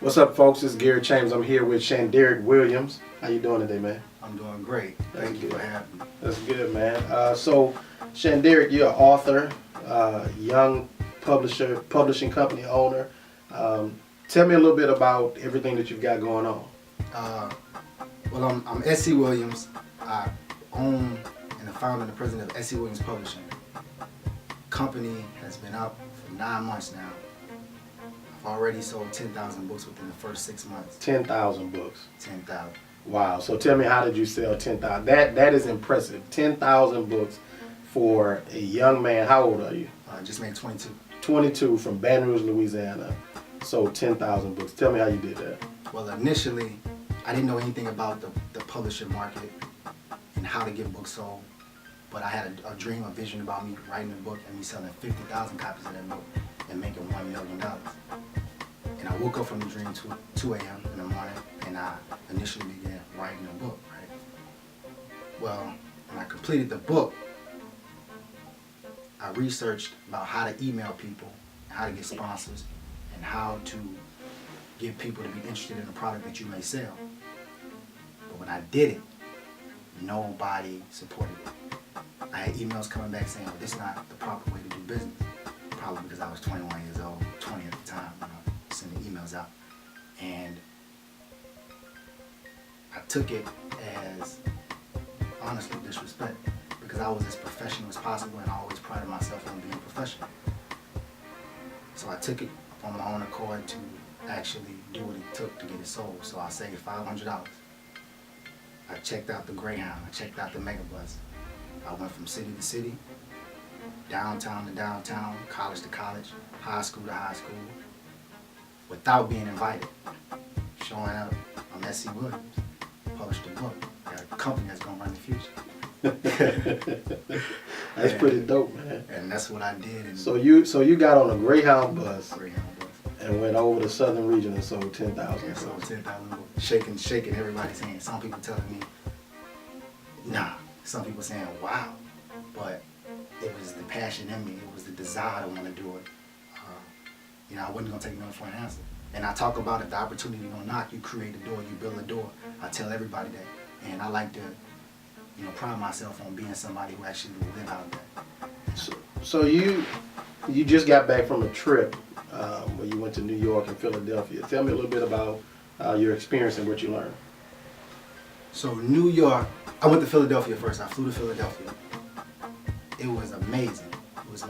What's up, folks? It's Gary Chambers. I'm here with Shanderrick Williams. How you doing today, man? I'm doing great. Thank you for having me. That's good, man. So, Shanderrick, you're an author, young publisher, publishing company owner. Tell me a little bit about everything that you've got going on. Well, I'm S.C. Williams. I own and the founder and the president of S.C. Williams Publishing. Company has been up for 9 months now. I've already sold 10,000 books within the first 6 months. 10,000 books. 10,000. Wow. So tell me, how did you sell 10,000? That is impressive. 10,000 books for a young man. How old are you? I just made 22. 22 from Baton Rouge, Louisiana. Sold 10,000 books. Tell me how you did that. Well, initially, I didn't know anything about the publishing market and how to get books sold. But I had a dream, a vision about me writing a book and me selling 50,000 copies of that book and making $1 million. And I woke up from the dream 2 a.m. in the morning, and I initially began writing a book, right? Well, when I completed the book, I researched about how to email people, how to get sponsors, and how to get people to be interested in a product that you may sell. But when I did it, nobody supported it. I had emails coming back saying, well, this is not the proper way to do business. Probably because I was 21 years old, 20 at the time, when I was sending emails out. And I took it as, honestly, disrespect, because I was as professional as possible and I always prided myself on being professional. So I took it on my own accord to actually do what it took to get it sold. So I saved $500. I checked out the Greyhound, I checked out the Megabus. I went from city to city, downtown to downtown, college to college, high school to high school, without being invited. Showing up, I'm S.C. Williams, published a book. Got a company that's gonna run the future. That's pretty dope, man. And that's what I did. And So you got on a Greyhound bus Greyhound bus. and went over the southern region and sold 10,000 Yeah, books. sold 10,000 books. Shaking everybody's hand. Some people telling me, nah. Some people saying, wow. But it was the passion in me. It was the desire to want to do it. I wasn't going to take no for an answer. And I talk about if the opportunity don't knock, you create a door, you build a door. I tell everybody that. And I like to, pride myself on being somebody who actually will live out that. So you just got back from a trip where you went to New York and Philadelphia. Tell me a little bit about your experience and what you learned. So New York, I went to Philadelphia first. I flew to Philadelphia. It was amazing. It was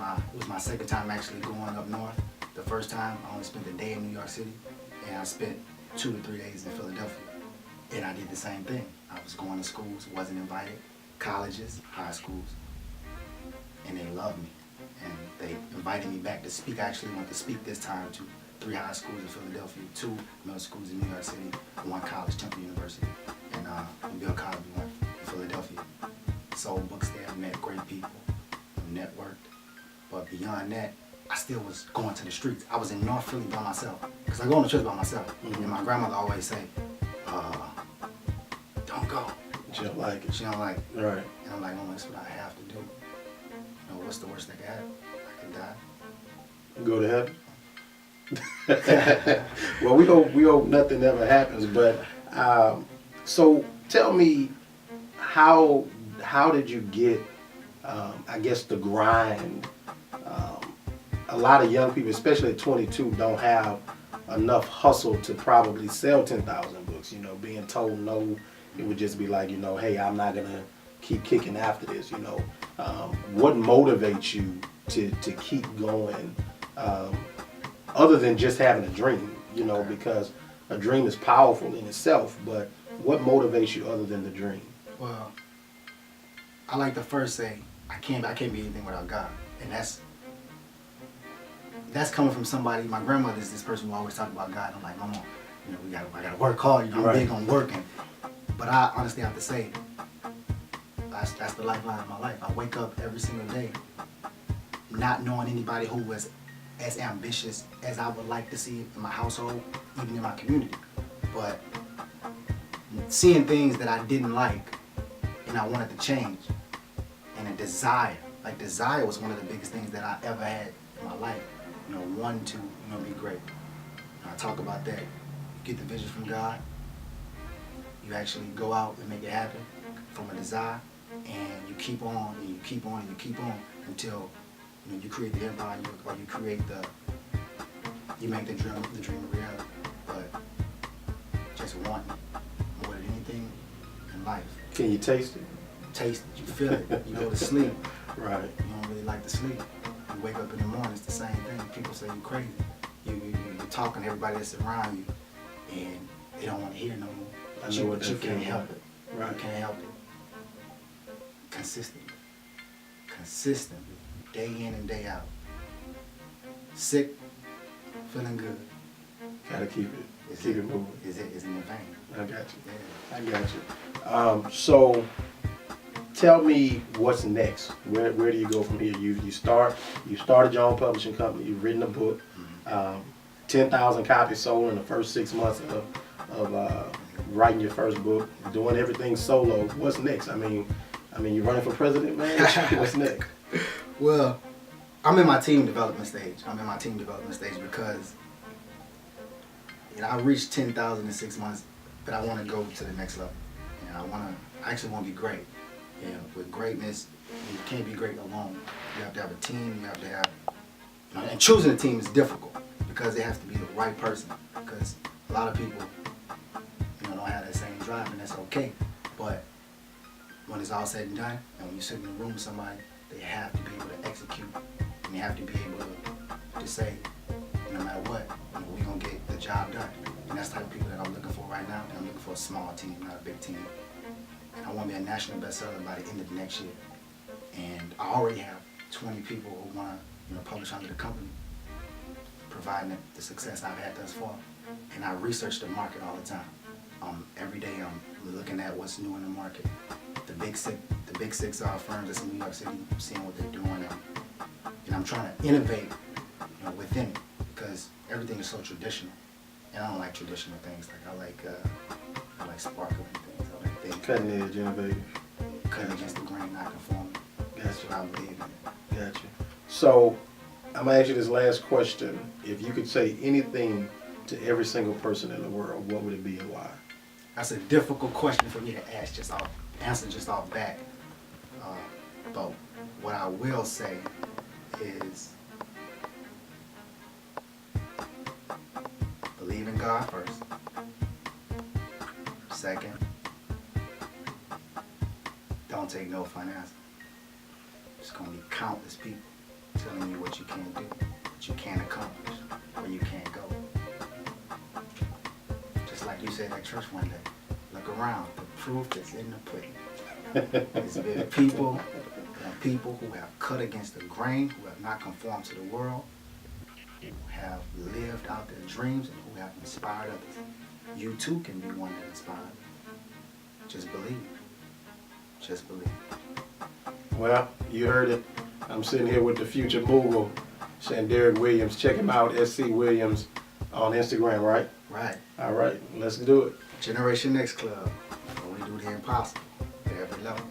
my second time actually going up north. The first time I only spent a day in New York City, and I spent 2 to 3 days in Philadelphia. And I did the same thing. I was going to schools, wasn't invited, colleges, high schools, and they loved me. And they invited me back to speak. I actually went to speak this time to 3 high schools in Philadelphia, 2 middle schools in New York City, 1 college, Temple University, and Bill Cosby went in Philadelphia. Sold books there, met great people, networked. But beyond that, I still was going to the streets. I was in North Philly by myself, because I go on the church by myself. And my grandmother always say, don't go. She don't like it. She don't like it. Right. And I'm like, oh, that's what I have to do. What's the worst that could happen? I could die. Go to heaven. Well, we hope nothing ever happens. But so tell me, how did you get? I guess the grind. A lot of young people, especially at 22, don't have enough hustle to probably sell 10,000 books. Being told no, it would just be like, hey, I'm not gonna keep kicking after this. What motivates you to keep going, other than just having a dream? Because a dream is powerful in itself, but what motivates you other than the dream? Well, I like to first say I can't be anything without God, and that's coming from somebody. My grandmother is this person who always talk about God. I'm like, Mama, I gotta work hard. I'm Right. big on working, but I honestly have to say that's the lifeline of my life. I wake up every single day not knowing anybody who was as ambitious as I would like to see in my household, even in my community, but seeing things that I didn't like and I wanted to change, and a desire. Like, desire was one of the biggest things that I ever had in my life. Wanting to, be great. And I talk about that get the vision from God. You actually go out and make it happen from a desire, and you keep on and you keep on and you keep on until you create the empire, or you create you make the dream a reality. But just wanting more than anything in life. Can you taste it? Taste it, you feel it. You go to sleep. Right. You don't really like to sleep. You wake up in the morning, it's the same thing. People say you're crazy. You're talking to everybody that's around you, and they don't want to hear no more. But you can't help it. Right. You can't help it. Consistently. Consistently. Day in and day out. Sick, feeling good. Gotta keep it. Keep it moving. Isn't in vain. I got you. Yeah. I got you. So tell me what's next. Where do you go from here? You started your own publishing company. You've written a book. 10,000 copies sold in the first 6 months of writing your first book. Doing everything solo. What's next? I mean, you're running for president, man. What's next? Well, I'm in my team development stage. Because I reached 10,000 in 6 months, but I want to go to the next level. And I actually want to be great. With greatness, you can't be great alone. You have to have a team. You have to have, and choosing a team is difficult because it has to be the right person. Because a lot of people, don't have that same drive, and that's okay. But when it's all said and done, and when you sit in a room with somebody, they have to be able to execute, and they have to be able to say, no matter what, we're gonna get the job done. And that's the type of people that I'm looking for right now. And I'm looking for a small team, not a big team. And I want to be a national bestseller by the end of the next year. And I already have 20 people who want to, publish under the company, providing the success I've had thus far. And I research the market all the time. Every day I'm looking at what's new in the market. The big six firms that's in New York City, seeing what they're doing, and I'm trying to innovate, within it, because everything is so traditional, and I don't like traditional things. Like I like sparkling things. I like things Cutting edge, innovative. cutting against the grain, not conforming. That's what I believe in. Gotcha. So I'm gonna ask you this last question. If you could say anything to every single person in the world, what would it be and why? That's a difficult question for me to answer just off bat. But what I will say is believe in God first. Second, don't take no for an answer. There's gonna be countless people telling you what you can't do, what you can't accomplish, where you can't go. Just like you said at church one day, look around, the proof is in the pudding. There's been people who have cut against the grain, who have not conformed to the world, who have lived out their dreams, and who have inspired others. You too can be one that inspires. Just believe. Just believe. Well, you heard it. I'm sitting here with the future mogul, Shanderrick Williams. Check him out, SC Williams, on Instagram, right? Right. All right, let's do it. Generation Next Club. Where we do the impossible at every level.